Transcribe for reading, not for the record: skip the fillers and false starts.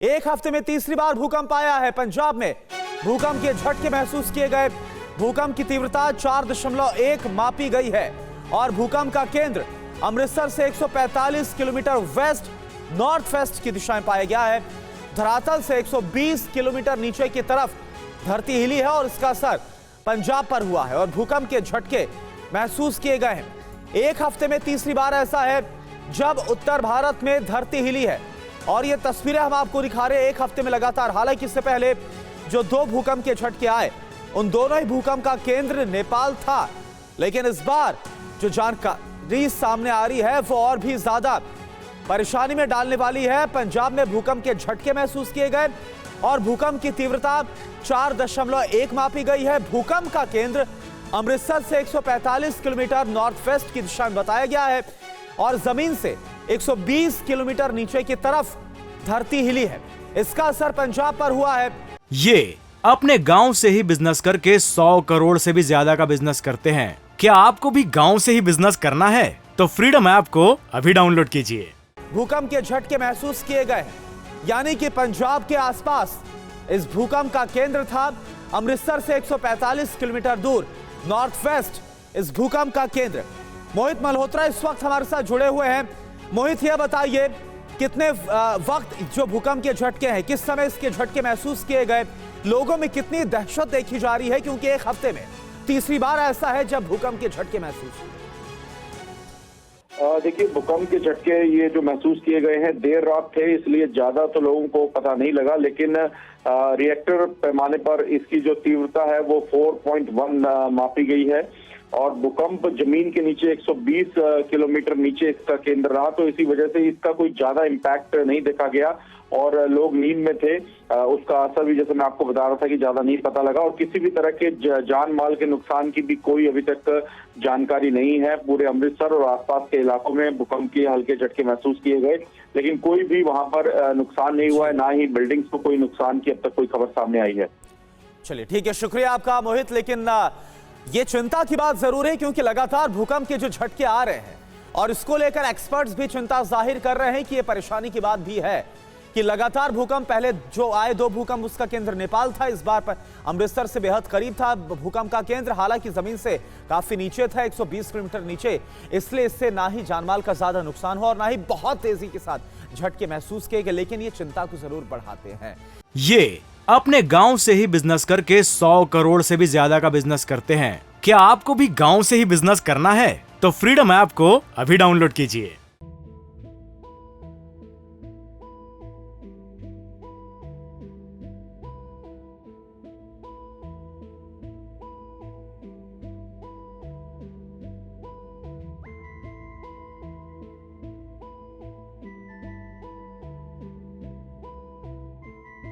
एक हफ्ते में तीसरी बार भूकंप आया है पंजाब में। भूकंप के झटके महसूस किए गए। भूकंप की तीव्रता 4.1 मापी गई है और भूकंप का केंद्र अमृतसर से 145 किलोमीटर वेस्ट नॉर्थ वेस्ट की दिशा में पाया गया है। धरातल से 120 किलोमीटर नीचे की तरफ धरती हिली है और इसका असर पंजाब पर हुआ है और भूकंप के झटके महसूस किए गए हैं। एक हफ्ते में तीसरी बार ऐसा है जब उत्तर भारत में धरती हिली है और ये तस्वीरें हम आपको दिखा रहे हैं एक हफ्ते में लगातार। हालांकि इससे पहले जो दो भूकंप के झटके आए उन दोनों ही भूकंप का केंद्र नेपाल था, लेकिन इस बार जो जानकारी सामने आ रही है वो और भी ज्यादा परेशानी में डालने वाली है। पंजाब में भूकंप के झटके महसूस किए गए और भूकंप की तीव्रता 4.1 मापी गई है। भूकंप का केंद्र अमृतसर से 145 किलोमीटर नॉर्थ वेस्ट की दिशा में बताया गया है और जमीन से 120 किलोमीटर नीचे की तरफ धरती हिली है। इसका असर पंजाब पर हुआ है। ये अपने गांव से ही बिजनेस करके 100 करोड़ से भी ज्यादा का बिजनेस करते हैं। क्या आपको भी गांव से ही बिजनेस करना है? तो फ्रीडम ऐप को अभी डाउनलोड कीजिए। भूकंप के झटके महसूस किए गए हैं, यानी कि पंजाब के आसपास इस भूकंप का केंद्र था। अमृतसर से 145 किलोमीटर दूर नॉर्थ वेस्ट इस भूकंप का केंद्र। मोहित मल्होत्रा इस वक्त हमारे साथ जुड़े हुए हैं। मोहित, यह बताइए कितने वक्त जो भूकंप के झटके हैं, किस समय इसके झटके महसूस किए गए, लोगों में कितनी दहशत देखी जा रही है, क्योंकि एक हफ्ते में तीसरी बार ऐसा है जब भूकंप के झटके महसूस हुए। देखिए, भूकंप के झटके ये जो महसूस किए गए हैं देर रात थे, इसलिए ज्यादा तो लोगों को पता नहीं लगा, लेकिन रिएक्टर पैमाने पर इसकी जो तीव्रता है वो 4.1 मापी गई है और भूकंप जमीन के नीचे 120 किलोमीटर नीचे इसका केंद्र रहा, तो इसी वजह से इसका कोई ज्यादा इम्पैक्ट नहीं देखा गया और लोग नींद में थे। उसका असर भी, जैसे मैं आपको बता रहा था, कि ज्यादा नहीं पता लगा और किसी भी तरह के जान माल के नुकसान की भी कोई अभी तक जानकारी नहीं है। पूरे अमृतसर और आसपास के इलाकों में भूकंप के हल्के झटके महसूस किए गए, लेकिन कोई भी वहां पर नुकसान नहीं हुआ है, ना ही बिल्डिंग्स को कोई नुकसान की अब तक कोई खबर सामने आई है। चलिए ठीक है, शुक्रिया आपका मोहित। लेकिन ये चिंता की बात जरूर है, क्योंकि लगातार भूकंप के जो झटके आ रहे हैं और इसको लेकर एक्सपर्ट्स भी चिंता जाहिर कर रहे हैं कि ये परेशानी की बात भी है कि लगातार भूकंप, पहले जो आए दो भूकंप उसका केंद्र नेपाल था, इस बार पर अमृतसर से बेहद करीब था भूकंप का केंद्र, हालांकि जमीन से काफी नीचे था, 120 किलोमीटर नीचे, इसलिए इससे ना ही जानमाल का ज्यादा नुकसान हुआ और ना ही बहुत तेजी के साथ झटके महसूस किए गए, लेकिन ये चिंता को जरूर बढ़ाते हैं। ये अपने गांव से ही बिजनेस करके 100 करोड़ से भी ज्यादा का बिजनेस करते हैं। क्या आपको भी गांव से ही बिजनेस करना है? तो फ्रीडम ऐप को अभी डाउनलोड कीजिए।